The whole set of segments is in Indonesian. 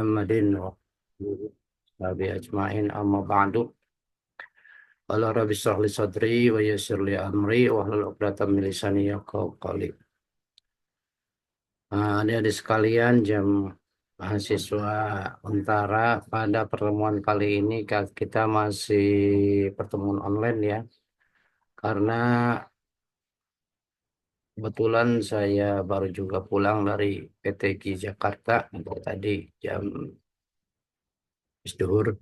Muhammadin wa alihi ajma'in amma ba'du. Qala rabbi shrah li sadri wa yassir li amri wa hlul 'uqdatam min lisani yafqahu qawli. Adik-adik sekalian, jam mahasiswa Untara, pada pertemuan kali ini kita masih pertemuan online ya. Karena kebetulan saya baru juga pulang dari PTG Jakarta tadi jam zuhur.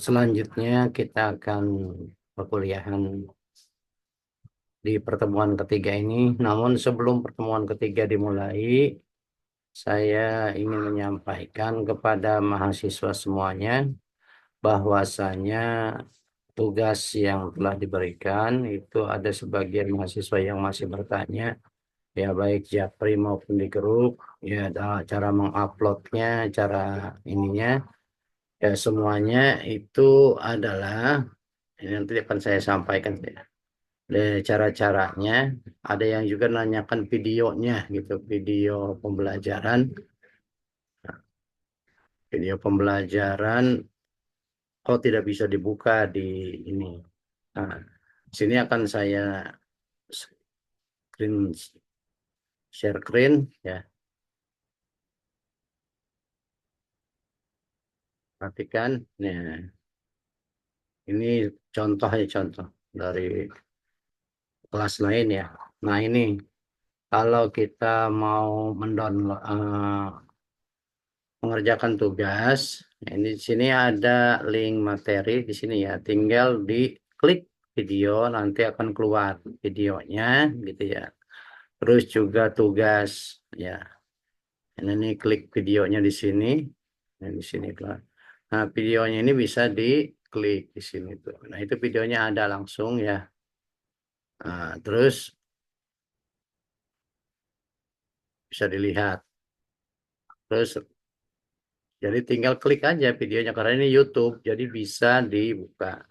Selanjutnya kita akan perkuliahan di pertemuan ketiga ini. Namun sebelum pertemuan ketiga dimulai, saya ingin menyampaikan kepada mahasiswa semuanya bahwasanya tugas yang telah diberikan itu ada sebagian mahasiswa yang masih bertanya, ya baik Japri maupun di grup, ya cara menguploadnya, cara ininya, ya semuanya itu adalah ini nanti akan saya sampaikan ya. Cara-caranya, ada yang juga nanyakan videonya gitu, video pembelajaran kok tidak bisa dibuka di ini. Nah, sini akan saya share screen ya. Perhatikan, nah ini contoh dari kelas lain ya. Nah ini kalau kita mau mendownload mengerjakan tugas. Nah, ini di sini ada link materi di sini ya. Tinggal diklik video, nanti akan keluar videonya gitu ya. Terus juga tugas ya. Ini klik videonya di sini. Nah, di sini keluar. Nah, videonya ini bisa diklik di sini tuh. Nah, itu videonya ada langsung ya. Nah, terus bisa dilihat. Terus jadi tinggal klik aja videonya karena ini YouTube, jadi bisa dibuka.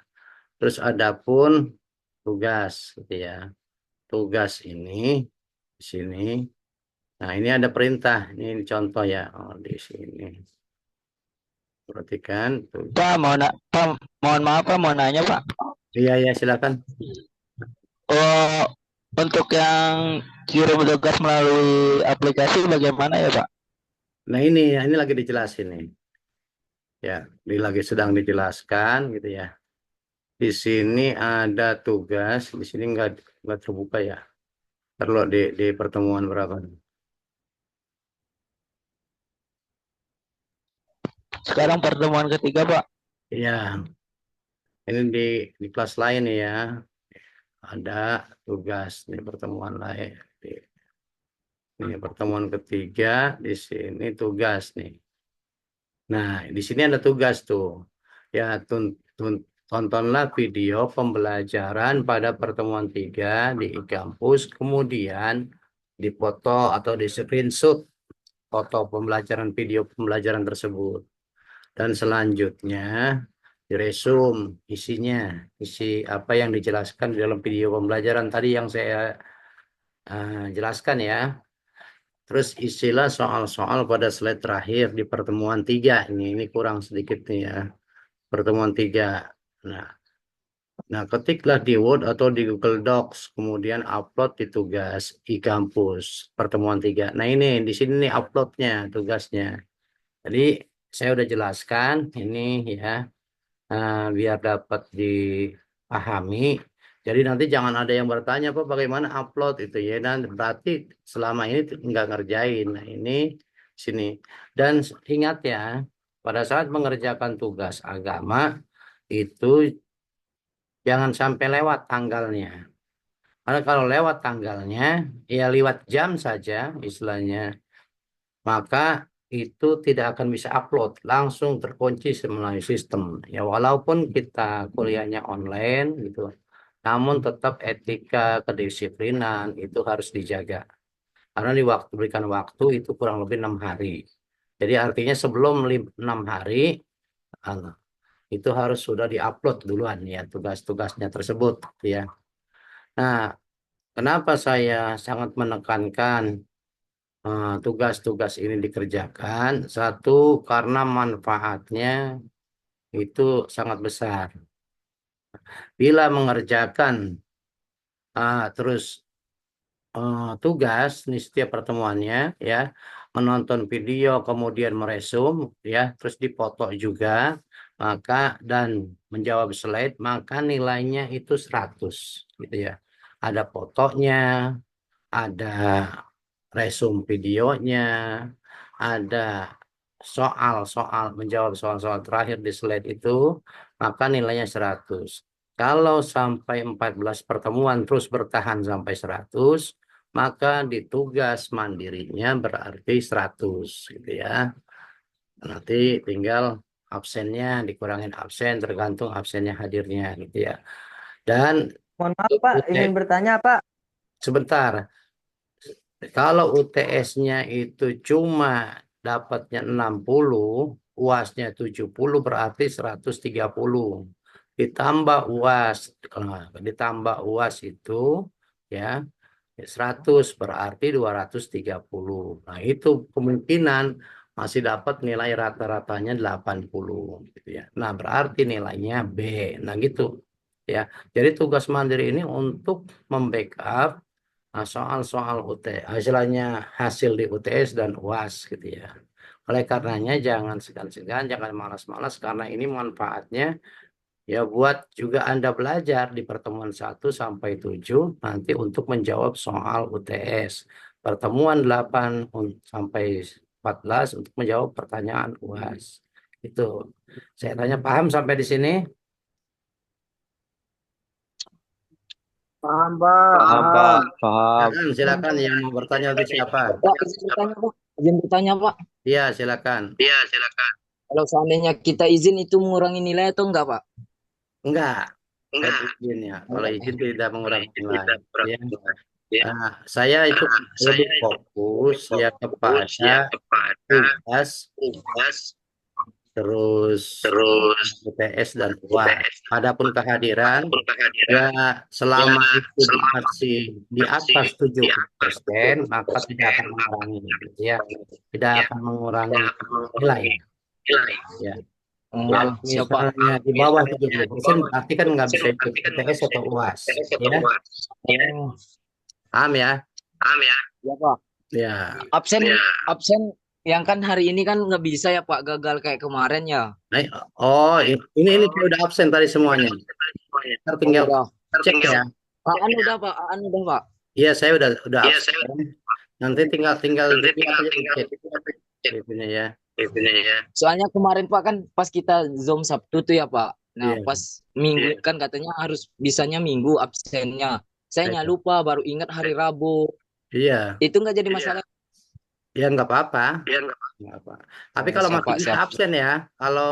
Terus adapun tugas gitu ya. Tugas ini di sini. Nah, ini ada perintah. Ini contoh ya. Oh, di sini. Perhatikan tuh. Pak, mohon maaf Pak, mau nanya Pak. Iya ya, silakan. Oh, untuk yang kirim tugas melalui aplikasi bagaimana ya Pak? Nah, ini lagi dijelasin nih. Ya, ini lagi sedang dijelaskan gitu ya. Di sini ada tugas, di sini nggak terbuka ya. Perlu di pertemuan berapa? Sekarang pertemuan ketiga Pak. Ya, ini di kelas lain ya. Ada tugas di pertemuan lain. Ini pertemuan ketiga, di sini tugas nih. Nah, di sini ada tugas tuh. Ya, tontonlah video pembelajaran pada pertemuan 3 di kampus, kemudian dipoto atau di screenshot foto pembelajaran video pembelajaran tersebut. Dan selanjutnya diresum isinya, isi apa yang dijelaskan di dalam video pembelajaran tadi yang saya jelaskan ya. Terus isilah soal-soal pada slide terakhir di pertemuan 3. Ini kurang sedikit nih ya. Pertemuan 3. Nah, ketiklah di Word atau di Google Docs, kemudian upload di tugas e-kampus pertemuan 3. Nah, ini di sini nih uploadnya tugasnya. Jadi saya udah jelaskan ini ya, biar dapat dipahami. Jadi nanti jangan ada yang bertanya, Pak, bagaimana upload itu ya. Dan berarti selama ini nggak ngerjain. Nah, ini sini. Dan ingat ya, pada saat mengerjakan tugas agama itu jangan sampai lewat tanggalnya. Karena kalau lewat tanggalnya, ya lewat jam saja istilahnya, maka itu tidak akan bisa upload, langsung terkunci melalui sistem. Ya walaupun kita kuliahnya online gitu, namun tetap etika kedisiplinan itu harus dijaga. Karena berikan waktu itu kurang lebih 6 hari. Jadi artinya sebelum 6 hari ah, itu harus sudah diupload duluan ya tugas-tugasnya tersebut ya. Nah, kenapa saya sangat menekankan tugas-tugas ini dikerjakan. Satu, karena manfaatnya itu sangat besar. Bila mengerjakan terus tugas nih setiap pertemuannya ya, menonton video kemudian meresum ya, terus dipoto juga, maka dan menjawab slide, maka nilainya itu 100 gitu ya. Ada fotonya, ada resum videonya, ada soal-soal, menjawab soal-soal terakhir di slide itu, maka nilainya 100. Kalau sampai 14 pertemuan terus bertahan sampai 100, maka di tugas mandirinya berarti 100 gitu ya. Nanti tinggal absennya dikurangin absen, tergantung absennya hadirnya gitu ya. Dan Mohon maaf Pak, izin bertanya Pak. sebentar, kalau UTS-nya itu cuma dapatnya 60, UAS-nya 70 berarti 130. Ditambah UAS, ditambah UAS itu ya 100 berarti 230. Nah, itu kemungkinan masih dapat nilai rata-ratanya 80 gitu ya. Nah, berarti nilainya B. Nah, gitu ya. Jadi tugas mandiri ini untuk membackup soal-soal hasilnya hasil di UTS dan UAS gitu ya. Oleh karenanya jangan segan-segan, jangan malas-malas karena ini manfaatnya ya buat juga Anda belajar di pertemuan 1 sampai 7 nanti untuk menjawab soal UTS. Pertemuan 8 sampai 14 untuk menjawab pertanyaan UAS. Itu. Saya tanya paham sampai di sini? Paham Pak. Paham, Pak. Paham. Silakan, silakan yang mau bertanya itu siapa? Pak, izin bertanya Pak. Izin bertanya Pak. Iya, silakan. Kalau seandainya kita izin itu mengurangi nilai atau enggak Pak? Enggak. Kalau izin ya, kalau izin tidak mengurangi nilai. Ya. Saya itu lebih fokus ya kepada tugas, terus UTS dan UAS. Adapun kehadiran, ya selama itu masih di atas 70%, maka tidak akan mengurangi, gitu ya, tidak akan mengurangi nilai. Ya. Kalau Siap Pak. misalnya di bawah 70%, berarti kan nggak bisa ikut UTS atau UAS. Ya, Oh, paham ya? ya Pak. Ya. Absen absen yang kan hari ini kan nggak bisa ya Pak, gagal kayak kemarin ya. Nah, oh, ini saya udah absen tadi semuanya. Ntar Oh, tinggal udah. cek ya. Aan udah Pak, Aan udah Pak. Iya, saya udah absen. Nanti tinggal dilihat aja dicek itunya ya. Soalnya kemarin Pak kan pas kita Zoom Sabtu tuh ya Pak. Nah, Iya. pas Minggu kan katanya harus bisanya Minggu absennya. Saya Iya. lupa baru ingat hari Rabu. Iya. Itu nggak jadi masalah. Ya nggak apa-apa. Nggak apa. Tapi Oh, kalau siap masih Pak, bisa siap. absen ya. Kalau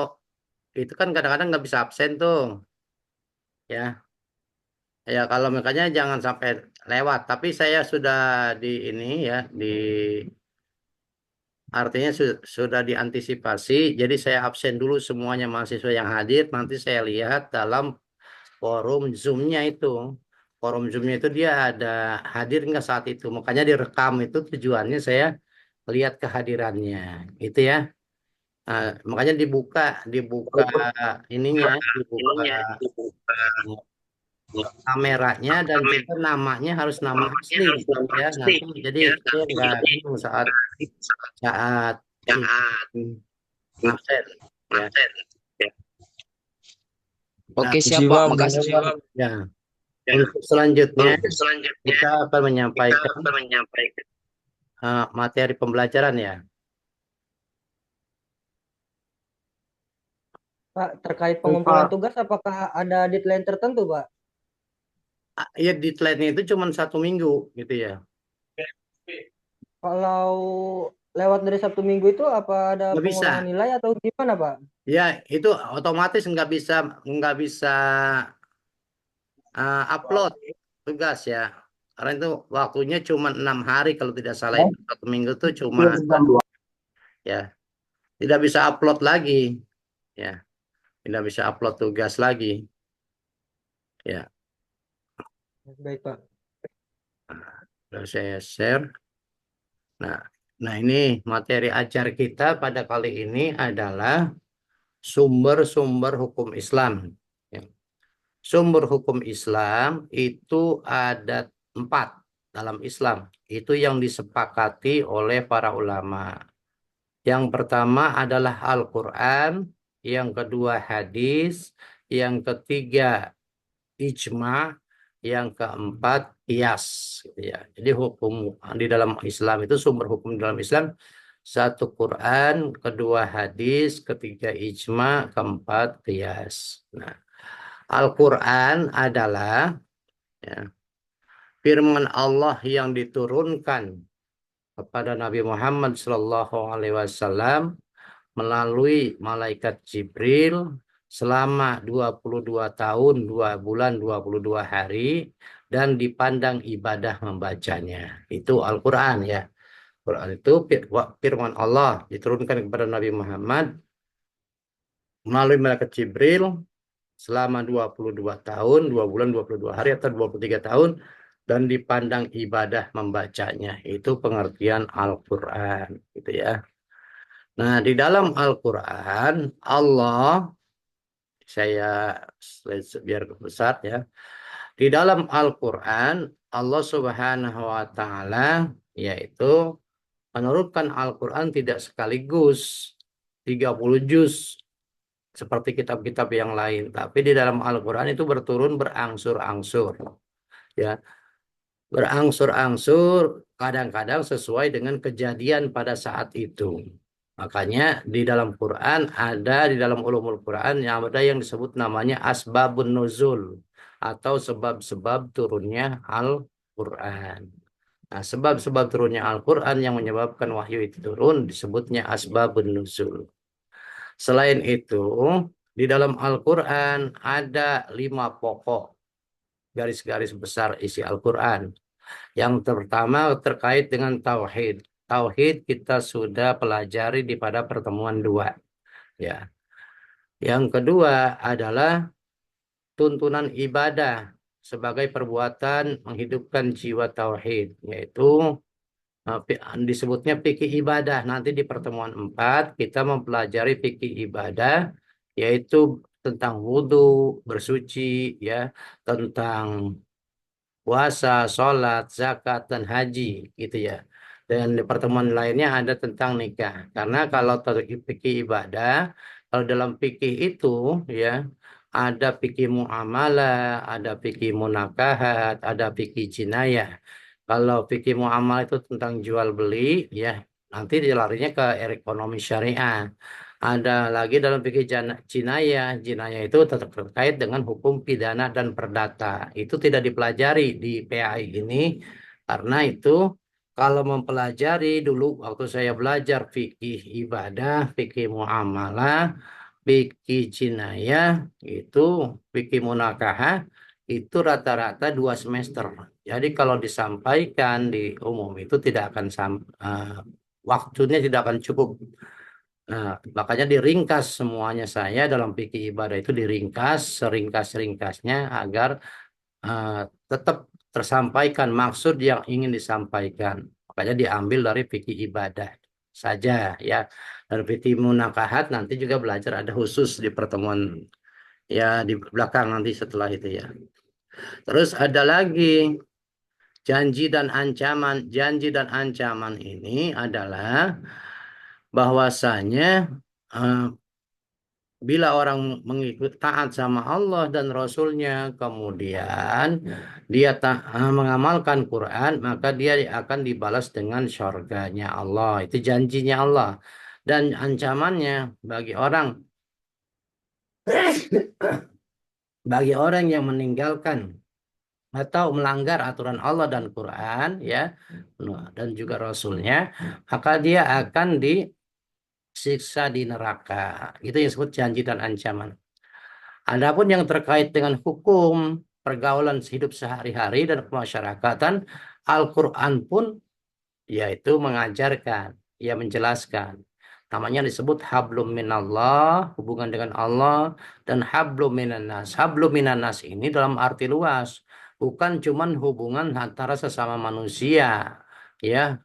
itu kan kadang-kadang nggak bisa absen tuh. Ya. Ya kalau makanya jangan sampai lewat. Tapi saya sudah di ini ya di artinya sudah diantisipasi. Jadi saya absen dulu semuanya mahasiswa yang hadir. Nanti saya lihat dalam forum Zoom-nya itu. Forum Zoom-nya itu dia ada hadir nggak saat itu. Makanya direkam itu tujuannya saya lihat kehadirannya. Itu ya. Makanya dibuka ininya, dibuka kameranya dan juga namanya harus nama asli ya. Nanti jadi saya nggak bingung saat saat absen ya. Nah, Oke, siap Pak. Makasih. ya. Untuk selanjutnya kita akan menyampaikan materi pembelajaran ya. Pak, terkait pengumpulan tugas, apakah ada deadline tertentu, Pak? Ya deadline itu cuma 1 minggu gitu ya. Kalau lewat dari Sabtu Minggu itu, apa ada Nggak bisa. pengurangan nilai atau gimana, Pak? Ya itu otomatis nggak bisa upload tugas ya. Karena itu waktunya cuma 6 hari kalau tidak salah itu 1 minggu itu cuma ya tidak bisa upload lagi ya tidak bisa upload tugas lagi ya. Baik, Pak. Lalu saya share. Nah Nah, ini materi ajar kita pada kali ini adalah sumber-sumber hukum Islam. Ya. Sumber hukum Islam itu ada 4 dalam Islam. Itu yang disepakati oleh para ulama. Yang pertama adalah Al-Quran, yang kedua hadis, yang ketiga ijma, yang keempat qiyas, gitu ya. Jadi hukum di dalam Islam itu sumber hukum di dalam Islam satu Quran, kedua hadis, ketiga ijma, keempat qiyas. Nah, Al-Quran adalah ya, firman Allah yang diturunkan kepada Nabi Muhammad SAW melalui malaikat Jibril selama 22 tahun, 2 bulan, 22 hari dan dipandang ibadah membacanya. Itu Al-Quran ya. Quran itu firman Allah diturunkan kepada Nabi Muhammad melalui malaikat Jibril selama 22 tahun, 2 bulan, 22 hari atau 23 tahun dan dipandang ibadah membacanya. Itu pengertian Al-Quran gitu ya. Nah, di dalam Al-Quran Allah, saya biar besar ya. Di dalam Al-Quran Allah Subhanahu wa taala yaitu menurunkan Al-Quran tidak sekaligus 30 juz seperti kitab-kitab yang lain, tapi di dalam Al-Quran itu berturun berangsur-angsur ya, berangsur-angsur kadang-kadang sesuai dengan kejadian pada saat itu. Makanya di dalam Quran ada, di dalam ulumul Quran yang ada yang disebut namanya asbabun nuzul atau sebab-sebab turunnya Al-Quran. Nah, sebab-sebab turunnya Al-Quran yang menyebabkan wahyu itu turun disebutnya asbabun nuzul. Selain itu, di dalam Al-Quran ada 5 pokok garis-garis besar isi Al-Quran. Yang pertama terkait dengan tauhid. Tauhid kita sudah pelajari di pada pertemuan 2. Ya. Yang kedua adalah tuntunan ibadah sebagai perbuatan menghidupkan jiwa tauhid, yaitu disebutnya fikih ibadah. Nanti di pertemuan 4 kita mempelajari fikih ibadah, yaitu tentang wudhu, bersuci, ya, tentang puasa, sholat, zakat, dan haji, gitu ya. Dan di pertemuan lainnya ada tentang nikah. Karena kalau fikih ibadah, kalau dalam fikih itu ya ada fikih muamalah, ada fikih munakahat, ada fikih jinayah. Kalau fikih muamalah itu tentang jual beli, ya nanti dia larinya ke ekonomi syariah. Ada lagi dalam fikih jinayah. Jinayah itu tetap terkait dengan hukum pidana dan perdata. Itu tidak dipelajari di PAI ini karena itu kalau mempelajari dulu waktu saya belajar fikih ibadah, fikih muamalah, fikih jinayah, itu fikih munakahah itu rata-rata 2 semester. Jadi kalau disampaikan di umum itu tidak akan waktunya tidak akan cukup. Nah, makanya diringkas semuanya saya dalam fikih ibadah itu diringkas seringkas-ringkasnya agar eh, tetap tersampaikan maksud yang ingin disampaikan. Makanya diambil dari fikih ibadah saja ya. Dan fikih munakahat nanti juga belajar ada khusus di pertemuan ya di belakang nanti setelah itu ya. Terus ada lagi janji dan ancaman. Janji dan ancaman ini adalah bahwasanya eh, bila orang mengikut taat sama Allah dan Rasulnya, kemudian dia mengamalkan Quran, maka dia akan dibalas dengan syurganya Allah. Itu janjinya Allah. Dan ancamannya bagi orang bagi orang yang meninggalkan atau melanggar aturan Allah dan Quran ya dan juga Rasulnya, maka dia akan disiksa di neraka. Itu yang disebut janji dan ancaman. Adapun yang terkait dengan hukum pergaulan hidup sehari-hari dan kemasyarakatan, Al-Quran pun yaitu mengajarkan, ia menjelaskan. Namanya disebut hablum minallah, hubungan dengan Allah, dan hablum minannas. Hablum minannas ini dalam arti luas, bukan cuman hubungan antara sesama manusia, ya,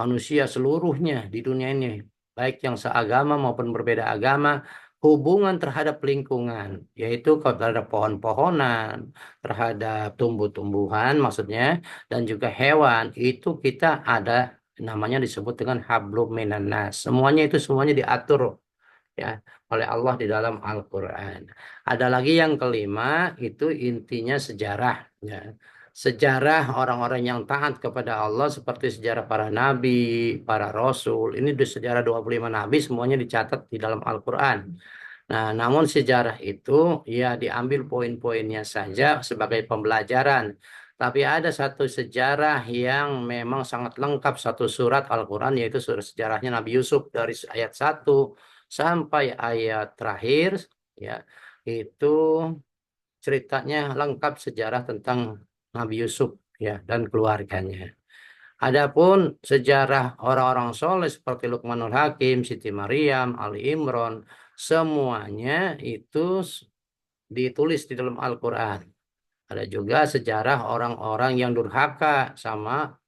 manusia seluruhnya di dunia ini, baik yang seagama maupun berbeda agama, hubungan terhadap lingkungan, yaitu terhadap pohon-pohonan, terhadap tumbuh-tumbuhan maksudnya, dan juga hewan, itu kita ada namanya disebut dengan hablum minan nas. Semuanya diatur ya oleh Allah di dalam Al-Qur'an. Ada lagi yang kelima, itu intinya sejarah ya. Sejarah orang-orang yang taat kepada Allah seperti sejarah para nabi, para rasul. Ini di sejarah 25 nabi semuanya dicatat di dalam Al-Qur'an. Nah, namun sejarah itu ya diambil poin-poinnya saja sebagai pembelajaran. Tapi ada satu sejarah yang memang sangat lengkap, satu surat Al-Quran, yaitu surat sejarahnya Nabi Yusuf dari ayat 1 sampai ayat terakhir. Ya, itu ceritanya lengkap sejarah tentang Nabi Yusuf ya dan keluarganya. Adapun sejarah orang-orang soleh seperti Luqmanul Hakim, Siti Maryam, Ali Imran, semuanya itu ditulis di dalam Al-Quran. Ada juga sejarah orang-orang yang durhaka sama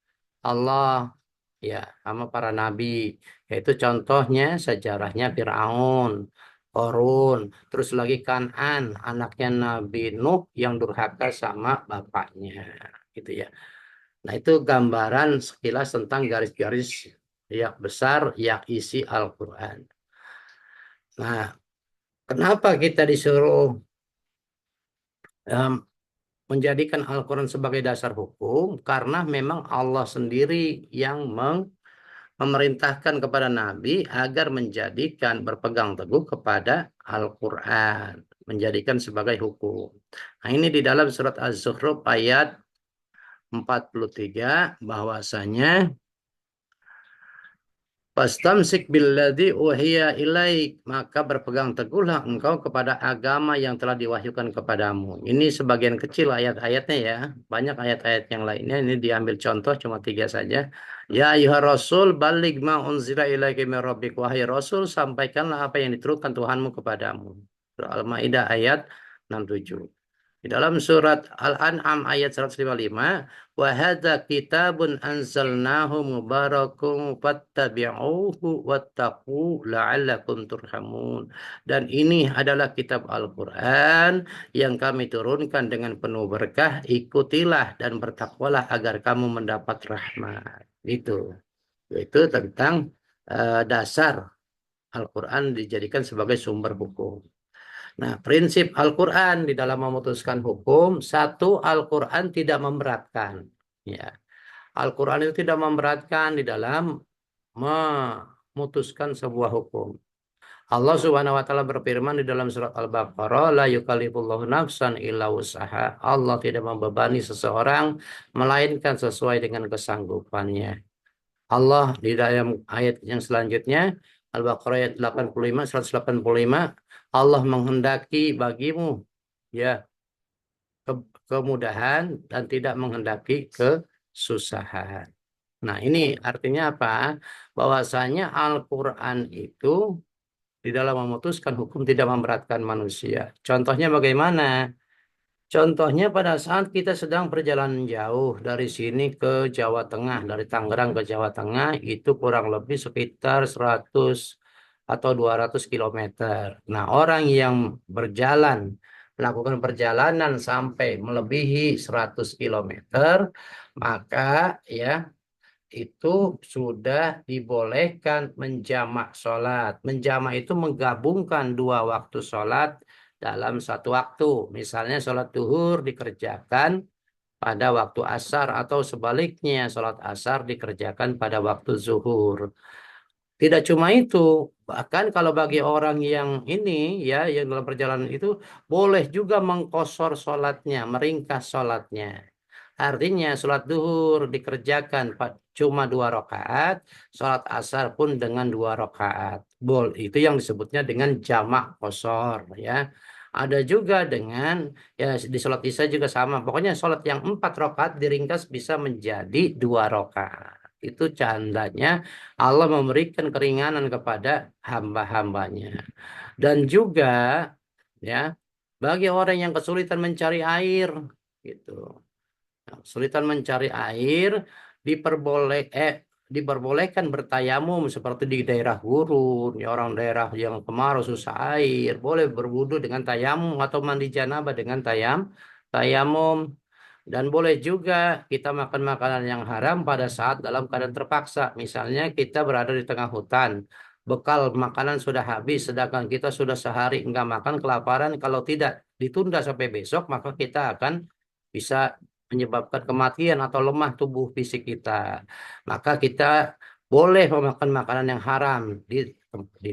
Allah, ya, sama para nabi. Yaitu contohnya sejarahnya Fir'aun, Korun, terus lagi Kan'an, anaknya Nabi Nuh yang durhaka sama bapaknya, gitu ya. Nah, itu gambaran sekilas tentang garis-garis yang besar yang isi Al-Quran. Nah, kenapa kita disuruh em, menjadikan Al-Quran sebagai dasar hukum? Karena memang Allah sendiri yang memerintahkan kepada Nabi agar menjadikan berpegang teguh kepada Al-Quran, menjadikan sebagai hukum. Nah, ini di dalam surat Az-Zukhruf ayat 43 bahwasanya Fastamsik billadzi uhiya ilaik, maka berpegang teguhlah engkau kepada agama yang telah diwahyukan kepadamu. Ini sebagian kecil ayat-ayatnya ya. Banyak ayat-ayat yang lainnya. Ini diambil contoh cuma 3 saja. Ya ayuha rasul baligh ma unzila ilaika min rabbik. Wahai rasul, sampaikanlah apa yang diturunkan Tuhanmu kepadamu. Surah Al-Maidah ayat 67. Di dalam surat Al-An'am ayat 155, wa hadza kitabun anzalnahu mubarakun fattabi'uhu wattaqu la'allakum turhamun. Dan ini adalah kitab Al-Qur'an yang kami turunkan dengan penuh berkah, ikutilah dan bertakwalah agar kamu mendapat rahmat. Itu tentang dasar Al-Quran dijadikan sebagai sumber hukum. Nah, prinsip Al-Quran di dalam memutuskan hukum, satu, Al-Quran tidak memberatkan. Ya, Al-Quran itu tidak memberatkan di dalam memutuskan sebuah hukum. Allah Subhanahu wa taala berfirman di dalam surat Al-Baqarah, la yukallifullahu nafsan illa wus'aha. Allah tidak membebani seseorang melainkan sesuai dengan kesanggupannya. Allah di dalam ayat yang selanjutnya, Al-Baqarah ayat 85, 185, Allah menghendaki bagimu ya kemudahan dan tidak menghendaki kesusahan. Nah, ini artinya apa? Bahwasanya Al-Quran itu di dalam memutuskan hukum tidak memberatkan manusia. Contohnya bagaimana? Contohnya pada saat kita sedang perjalanan jauh dari sini ke Jawa Tengah, dari Tangerang ke Jawa Tengah, itu kurang lebih sekitar 100 atau 200 kilometer. Nah, orang yang berjalan, melakukan perjalanan sampai melebihi 100 kilometer, maka ya itu sudah dibolehkan menjamak sholat. Menjamak itu menggabungkan 2 waktu sholat dalam satu waktu. Misalnya sholat duhur dikerjakan pada waktu asar atau sebaliknya sholat asar dikerjakan pada waktu zuhur. Tidak cuma itu, bahkan kalau bagi orang yang ini ya yang dalam perjalanan itu boleh juga mengkosor sholatnya, meringkas sholatnya. Artinya sholat duhur dikerjakan cuma 2 rakaat, sholat asar pun dengan 2 rakaat. Itu yang disebutnya dengan jamak kosor ya. Ada juga dengan ya di sholat isya juga sama. Pokoknya sholat yang 4 rakaat diringkas bisa menjadi 2 rakaat. Itu candanya Allah memberikan keringanan kepada hamba-hambanya. Dan juga ya bagi orang yang kesulitan mencari air gitu. Nah, kesulitan mencari air diperboleh diperbolehkan bertayamum seperti di daerah gurun, ya orang daerah yang kemarau susah air, boleh berwudu dengan tayamum atau mandi janabah dengan tayamum. Dan boleh juga kita makan makanan yang haram pada saat dalam keadaan terpaksa. Misalnya kita berada di tengah hutan, bekal makanan sudah habis, sedangkan kita sudah sehari enggak makan, kelaparan. Kalau tidak ditunda sampai besok, maka kita akan bisa menyebabkan kematian atau lemah tubuh fisik kita. Maka kita boleh memakan makanan yang haram di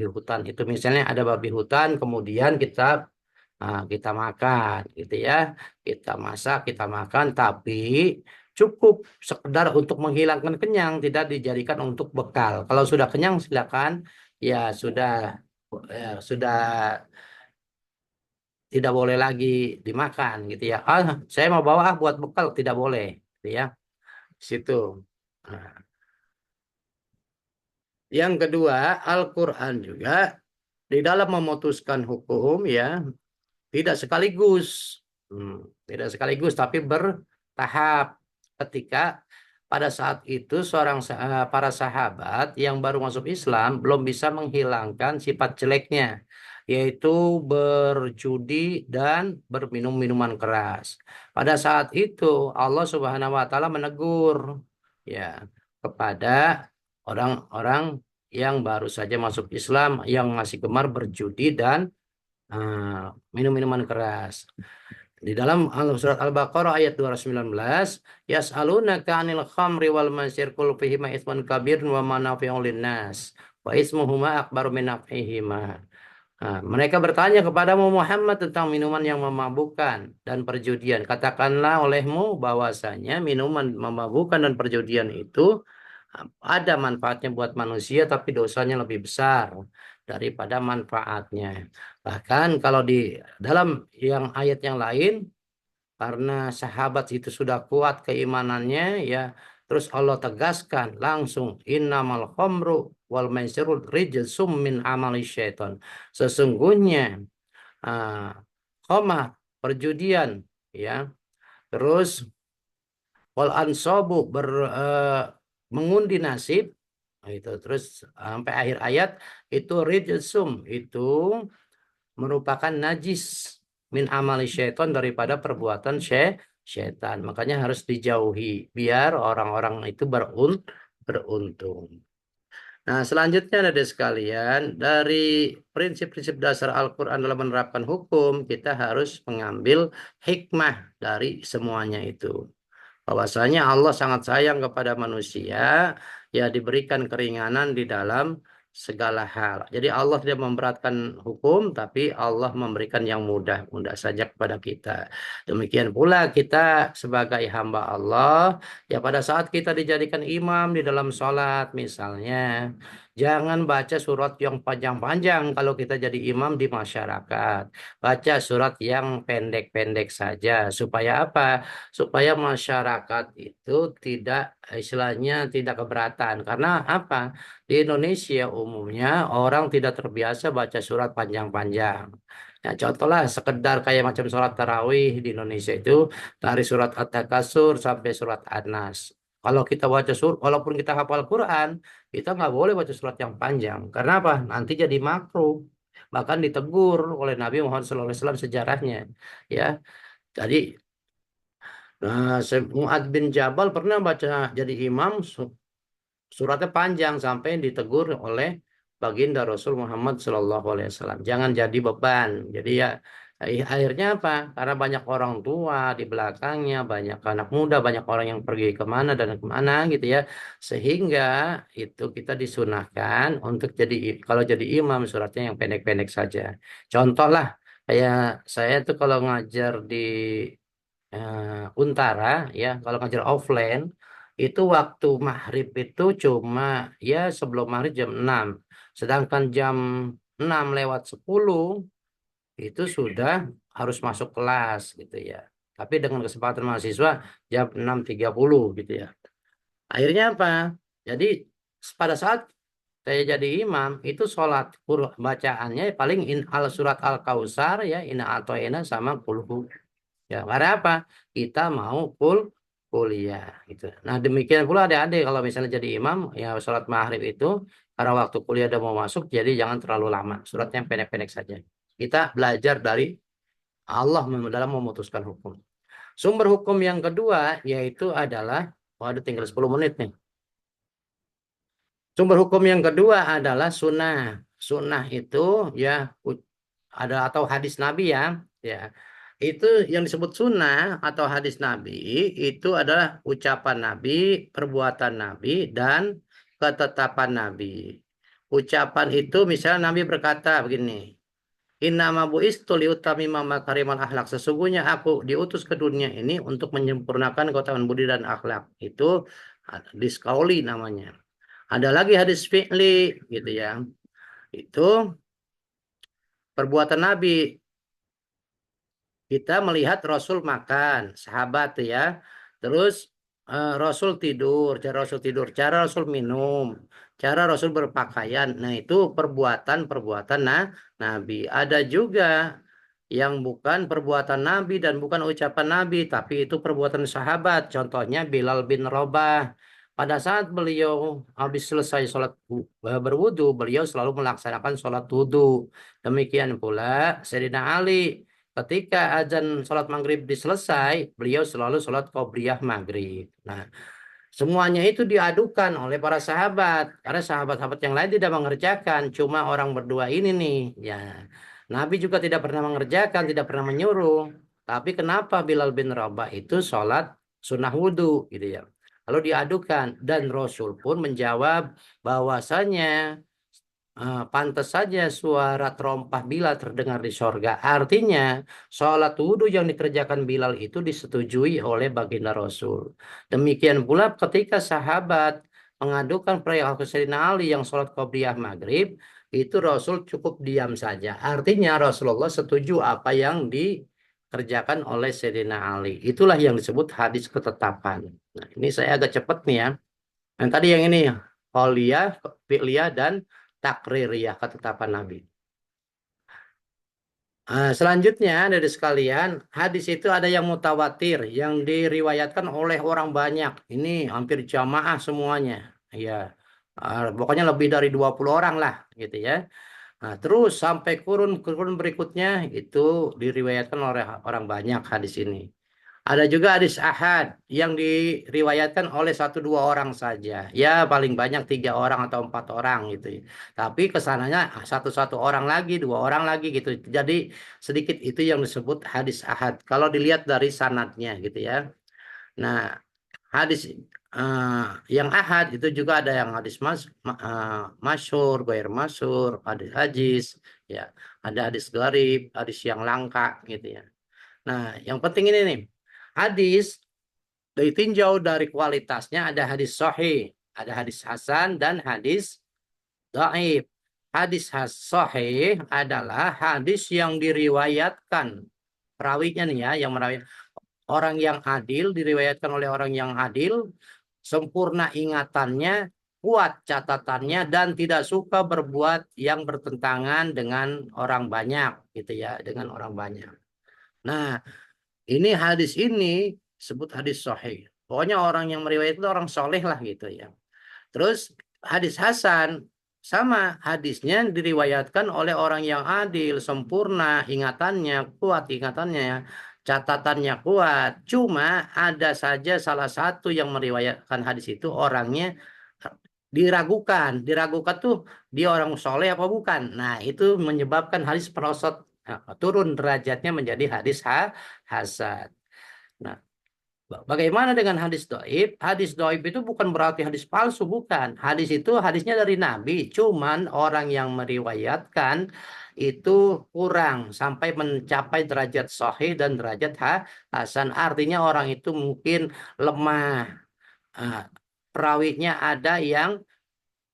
hutan itu. Misalnya ada babi hutan, kemudian kita makan, gitu ya. Kita masak, kita makan, tapi cukup sekedar untuk menghilangkan kenyang, tidak dijadikan untuk bekal. Kalau sudah kenyang, silakan. Ya sudah tidak boleh lagi dimakan, gitu ya. Saya mau bawa buat bekal, tidak boleh, gitu ya. Situ. Nah, yang kedua, Al-Quran juga di dalam memutuskan hukum ya tidak sekaligus. Tidak sekaligus, tapi bertahap. Ketika pada saat itu para sahabat yang baru masuk Islam belum bisa menghilangkan sifat jeleknya, yaitu berjudi dan berminum minuman keras. Pada saat itu Allah Subhanahu wa taala menegur ya kepada orang-orang yang baru saja masuk Islam yang masih gemar berjudi dan minum minuman keras. Di dalam surat Al-Baqarah ayat 219, yas'alunaka 'anil khamri wal maisir qul fihima itsmun kabirun wa manafi'un linnas wa ismuhuma akbaru min naf'ihima. Mereka bertanya kepadamu Muhammad tentang minuman yang memabukkan dan perjudian. Katakanlah olehmu bahwasanya minuman memabukkan dan perjudian itu ada manfaatnya buat manusia, tapi dosanya lebih besar daripada manfaatnya. Bahkan kalau di dalam ayat yang lain, karena sahabat itu sudah kuat keimanannya, ya, terus Allah tegaskan langsung innamal khamru wal maisiru rijsum min amali syaiton. Sesungguhnya uh, khamar, perjudian, ya, terus wal ansabu mengundi nasib. Itu terus sampai akhir ayat itu rijsum, itu merupakan najis min amali syaitan, daripada perbuatan syaitan. Makanya harus dijauhi biar orang-orang itu beruntung. Nah, selanjutnya ada sekalian, dari prinsip-prinsip dasar Al-Quran dalam menerapkan hukum, kita harus mengambil hikmah dari semuanya itu. Bahwasanya Allah sangat sayang kepada manusia, ya diberikan keringanan di dalam segala hal. Jadi Allah tidak memberatkan hukum, tapi Allah memberikan yang mudah-mudah saja kepada kita. Demikian pula kita sebagai hamba Allah, ya pada saat kita dijadikan imam di dalam sholat misalnya, jangan baca surat yang panjang-panjang kalau kita jadi imam di masyarakat. Baca surat yang pendek-pendek saja. Supaya apa? Supaya masyarakat itu tidak, istilahnya tidak keberatan. Karena apa? Di Indonesia umumnya orang tidak terbiasa baca surat panjang-panjang. Ya, contohlah sekedar kayak macam sholat tarawih di Indonesia itu dari surat At-Takasur sampai surat An-Nas. Kalau kita baca surat, walaupun kita hafal Quran, kita nggak boleh baca surat yang panjang. Karena apa? Nanti jadi makruh. Bahkan ditegur oleh Nabi Muhammad SAW sejarahnya. Ya, jadi Mu'ad bin Jabal pernah baca jadi imam, suratnya panjang sampai ditegur oleh baginda Rasul Muhammad SAW. Jangan jadi beban. Jadi ya akhirnya apa? Karena banyak orang tua di belakangnya, banyak anak muda, banyak orang yang pergi kemana dan kemana gitu ya. Sehingga itu kita disunahkan untuk kalau jadi imam suratnya yang pendek-pendek saja. Contoh lah, kayak saya tuh kalau ngajar di Untara, ya kalau ngajar offline itu waktu maghrib itu cuma ya sebelum maghrib jam 6, sedangkan jam 6 lewat 10 itu sudah harus masuk kelas gitu ya, tapi dengan kesempatan mahasiswa jam 6.30 gitu ya. Akhirnya apa, jadi pada saat saya jadi imam itu sholat bacaannya paling surat Al-Kausar, ya, Inna atau sama kulhu. Ya, karena apa? Kita mau kuliah gitu. Nah, demikian pula adik-adik kalau misalnya jadi imam ya sholat maghrib itu karena waktu kuliah udah mau masuk jadi jangan terlalu lama. Suratnya yang pendek-pendek saja. Kita belajar dari Allah dalam memutuskan hukum. Sumber hukum yang kedua yaitu adalah waduh tinggal 10 menit nih. Sumber hukum yang kedua adalah sunnah. Sunnah itu ya ada atau hadis Nabi ya, ya. Itu yang disebut sunnah atau hadis Nabi itu adalah ucapan Nabi, perbuatan Nabi, dan ketetapan Nabi. Ucapan itu misalnya Nabi berkata begini, Innama bu'istu liutamima makarimal akhlak. Sesungguhnya aku diutus ke dunia ini untuk menyempurnakan keutamaan budi dan akhlak. Itu hadis qauli namanya. Ada lagi hadis fi'li gitu ya. Itu perbuatan Nabi. Kita melihat Rasul makan, sahabat ya. Terus Rasul tidur, cara Rasul minum, cara Rasul berpakaian. Nah, itu perbuatan-perbuatan Nabi. Ada juga yang bukan perbuatan Nabi dan bukan ucapan Nabi, tapi itu perbuatan sahabat. Contohnya Bilal bin Rabah. Pada saat beliau habis selesai sholat berwudu, beliau selalu melaksanakan sholat wudu. Demikian pula Sayyidina Ali. Ketika azan sholat maghrib diselesai, beliau selalu sholat qobliyah maghrib. Nah, semuanya itu diadukan oleh para sahabat. Karena sahabat-sahabat yang lain tidak mengerjakan. Cuma orang berdua ini nih. Ya, Nabi juga tidak pernah mengerjakan, tidak pernah menyuruh. Tapi kenapa Bilal bin Rabah itu sholat sunnah wudhu gitu ya. Lalu diadukan. Dan Rasul pun menjawab bahwasanya pantas saja suara terompah Bilal terdengar di sorga. Artinya, sholat wudhu yang dikerjakan Bilal itu disetujui oleh baginda Rasul. Demikian pula ketika sahabat mengadukan perilaku Sayyidina Ali yang sholat qobliyah maghrib, itu Rasul cukup diam saja. Artinya Rasulullah setuju apa yang dikerjakan oleh Sayyidina Ali. Itulah yang disebut hadis ketetapan. Nah, ini saya agak cepat nih ya. Yang tadi yang ini, qauliyah, fi'liyah, dan takririyah, ketetapan Nabi. Selanjutnya dari sekalian, hadis itu ada yang mutawatir, yang diriwayatkan oleh orang banyak. Ini hampir jamaah semuanya. Ya, pokoknya lebih dari 20 orang lah, gitu ya. Nah, terus sampai kurun berikutnya itu diriwayatkan oleh orang banyak hadis ini. Ada juga hadis ahad yang diriwayatkan oleh satu dua orang saja. Ya paling banyak 3 orang atau 4 orang gitu. Tapi kesananya satu orang lagi, 2 orang lagi gitu. Jadi sedikit itu yang disebut hadis ahad. Kalau dilihat dari sanadnya gitu ya. Nah hadis eh, yang ahad itu juga ada yang hadis masyhur, goir masyhur, hadis hadis, ya ada hadis gharib, hadis yang langka gitu ya. Nah yang penting ini nih. Hadis ditinjau dari kualitasnya ada hadis sahih, ada hadis hasan dan hadis dhaif. Hadis sahih adalah hadis yang diriwayatkan perawinya nih ya, yang merawit orang yang adil, diriwayatkan oleh orang yang adil, sempurna ingatannya, kuat catatannya dan tidak suka berbuat yang bertentangan dengan orang banyak gitu ya, dengan orang banyak. Nah, ini hadis ini sebut hadis sahih. Pokoknya orang yang meriwayatkan itu orang soleh lah gitu ya. Terus hadis hasan sama hadisnya diriwayatkan oleh orang yang adil, sempurna ingatannya, kuat ingatannya, catatannya kuat. Cuma ada saja salah satu yang meriwayatkan hadis itu orangnya diragukan. Diragukan tuh dia orang soleh apa bukan. Nah, itu menyebabkan hadis merosot turun derajatnya menjadi hadis hasan. Nah, bagaimana dengan hadis doib? Hadis doib itu bukan berarti hadis palsu, bukan. Hadis itu hadisnya dari Nabi, cuman orang yang meriwayatkan itu kurang sampai mencapai derajat sahih dan derajat hasan. Artinya orang itu mungkin lemah. Ah, perawinya ada yang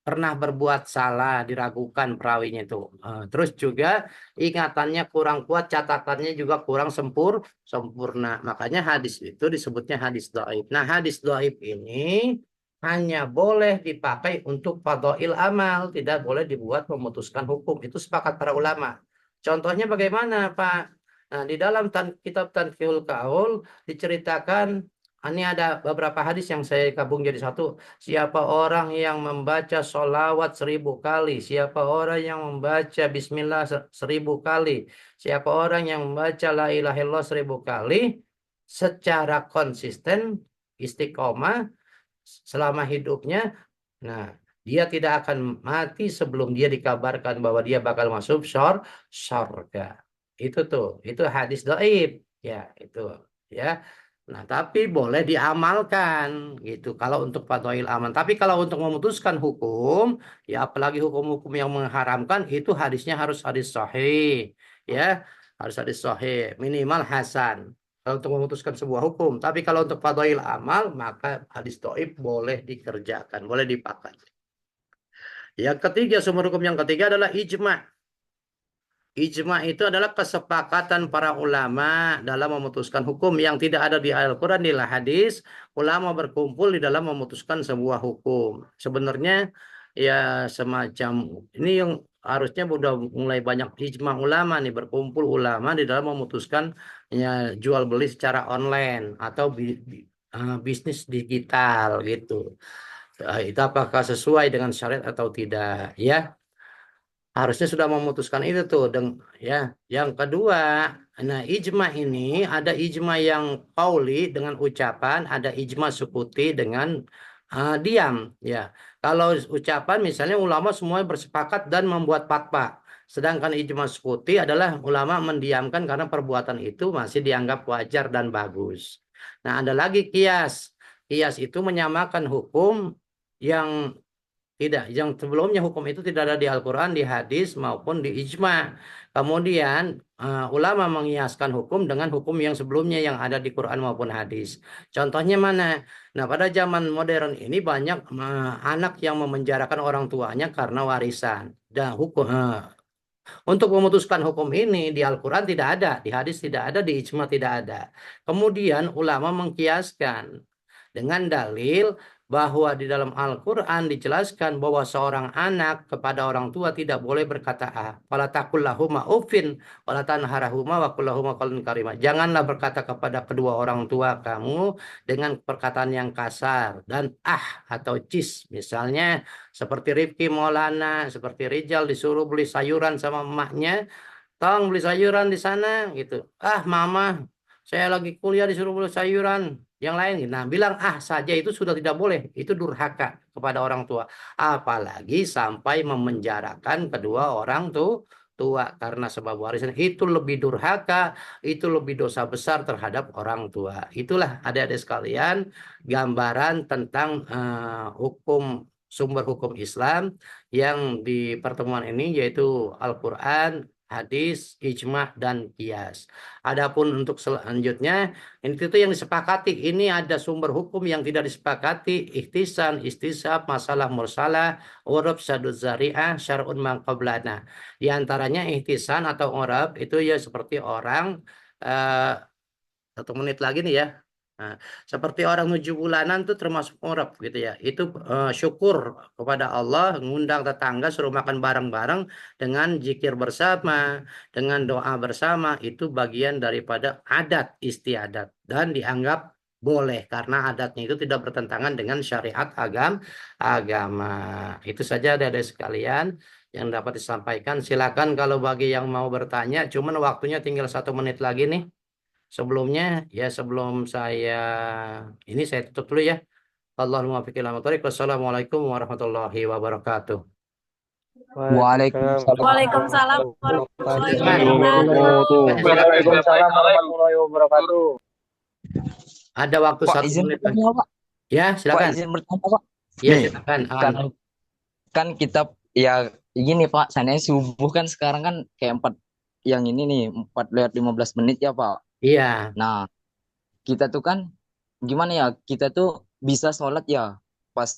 pernah berbuat salah, diragukan perawinya itu. Terus juga ingatannya kurang kuat, catatannya juga kurang sempurna. Makanya hadis itu disebutnya hadis dhaif. Nah, hadis dhaif ini hanya boleh dipakai untuk fadhail amal, tidak boleh dibuat memutuskan hukum. Itu sepakat para ulama. Contohnya bagaimana, Pak? Nah, di dalam kitab Tanqihul Qaul diceritakan ini ada beberapa hadis yang saya gabung jadi satu. Siapa orang yang membaca sholawat 1000 kali, siapa orang yang membaca Bismillah 1000 kali, siapa orang yang membaca La ilaha illallah 1000 kali, secara konsisten, istiqomah selama hidupnya, nah dia tidak akan mati sebelum dia dikabarkan bahwa dia bakal masuk surga. Itu hadis dhaif, ya itu, ya. Nah, tapi boleh diamalkan gitu kalau untuk fadhail amal. Tapi kalau untuk memutuskan hukum, ya apalagi hukum-hukum yang mengharamkan itu hadisnya harus hadis sahih, ya. Harus hadis sahih, minimal hasan. Kalau untuk memutuskan sebuah hukum, tapi kalau untuk fadhail amal, maka hadis dhaif boleh dikerjakan, boleh dipakai. Yang ketiga, sumber hukum yang ketiga adalah ijma'. Ijma itu adalah kesepakatan para ulama dalam memutuskan hukum yang tidak ada di Al-Quran, di hadis. Ulama berkumpul di dalam memutuskan sebuah hukum. Sebenarnya ya semacam ini yang harusnya udah mulai banyak ijma ulama nih, berkumpul ulama di dalam memutuskan ya jual beli secara online atau bisnis digital gitu. Itu apakah sesuai dengan syariat atau tidak, ya? Harusnya sudah memutuskan itu tuh, ya. Yang kedua, nah ijma ini ada ijma yang qauli dengan ucapan, ada ijma sukuti dengan diam, ya. Kalau ucapan misalnya ulama semua bersepakat dan membuat fatwa. Sedangkan ijma sukuti adalah ulama mendiamkan karena perbuatan itu masih dianggap wajar dan bagus. Nah, ada lagi kias. Kias itu menyamakan hukum yang tidak, yang sebelumnya hukum itu tidak ada di Al-Quran, di hadis, maupun di ijma. Kemudian ulama mengiaskan hukum dengan hukum yang sebelumnya yang ada di Quran maupun hadis. Contohnya mana? Nah, pada zaman modern ini banyak anak yang memenjarakan orang tuanya karena warisan. Dan untuk memutuskan hukum ini di Al-Quran tidak ada, di hadis tidak ada, di ijma tidak ada. Kemudian ulama mengkiaskan dengan dalil bahwa di dalam Al-Quran dijelaskan bahwa seorang anak kepada orang tua tidak boleh berkata wala taqul lahuma uffin wala tanharahuma wa qul lahuma qawlan karima. Janganlah berkata kepada kedua orang tua kamu dengan perkataan yang kasar dan atau cis, misalnya seperti Rifki Maulana, seperti Rijal disuruh beli sayuran sama emaknya, tolong beli sayuran di sana gitu. Mama, saya lagi kuliah disuruh beli sayuran yang lain. Nah, bilang saja itu sudah tidak boleh. Itu durhaka kepada orang tua. Apalagi sampai memenjarakan kedua orang tua karena sebab warisan. Itu lebih durhaka, itu lebih dosa besar terhadap orang tua. Itulah adik-adik sekalian gambaran tentang hukum, sumber hukum Islam yang di pertemuan ini, yaitu Al-Quran, hadis, ijma, dan qiyas. Adapun untuk selanjutnya, ini itu yang disepakati. Ini ada sumber hukum yang tidak disepakati: ihtisan, istisab, masalah mursalah, urab, sadud zari'ah, syar'un mangqablana. Di antaranya ihtisan atau urab itu ya seperti orang, eh, 1 menit lagi nih ya. Nah, seperti orang 7 bulanan tuh termasuk urap gitu ya. Itu syukur kepada Allah, ngundang tetangga suruh makan bareng-bareng dengan zikir bersama, dengan doa bersama, itu bagian daripada adat istiadat dan dianggap boleh karena adatnya itu tidak bertentangan dengan syariat agama. Itu saja dari sekalian yang dapat disampaikan. Silakan kalau bagi yang mau bertanya, cuman waktunya tinggal 1 menit lagi nih. Sebelumnya, ya sebelum ini saya tutup dulu ya. Allahumma fiqh ila thoriq. Wassalamualaikum warahmatullahi wabarakatuh. Waalaikumsalam. Waalaikumsalam warahmatullahi Silakan. wabarakatuh. Waalaikumsalam warahmatullahi wabarakatuh. Ada waktu Pak, 1 izin menit lagi. bertanya, Pak. Ya, Pak, silakan. izin bertanya, Pak. Ya, Nih, silakan. kan kita ya gini Pak, sana subuh kan sekarang kan kayak 4 yang ini nih 4:15 ya Pak. Iya. Nah, kita tuh kan gimana ya? Kita tuh bisa sholat ya pas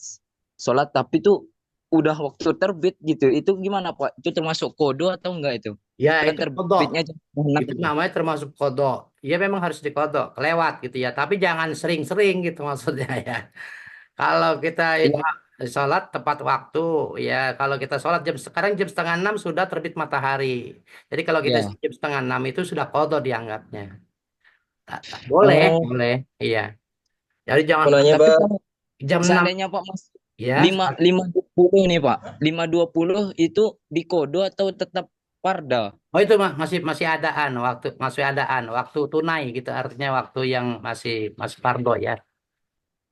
sholat tapi tuh udah waktu terbit gitu. Itu gimana Pak? Itu termasuk kodo atau enggak itu? Ya, Kan itu kodok. terbitnya jam 6 Itu gitu. namanya termasuk kodok. Ya memang harus dikodok, kelewat gitu ya. Tapi jangan sering-sering gitu maksudnya ya. Kalau kita Iya, sholat tepat waktu, ya kalau kita sholat sekarang jam setengah 6 sudah terbit matahari. Jadi kalau kita iya. jam setengah 6 itu sudah kodok dianggapnya. Boleh, Oh, boleh, iya. Jadi jangan Mau nanya Tapi Bang. kalau jam 6 seandainya Pak Mas ya. 5.20 nih Pak. 5.20 itu di kodo atau tetap parda? Oh itu mah masih masih adaan waktu tunai gitu artinya waktu yang masih masih pardo ya.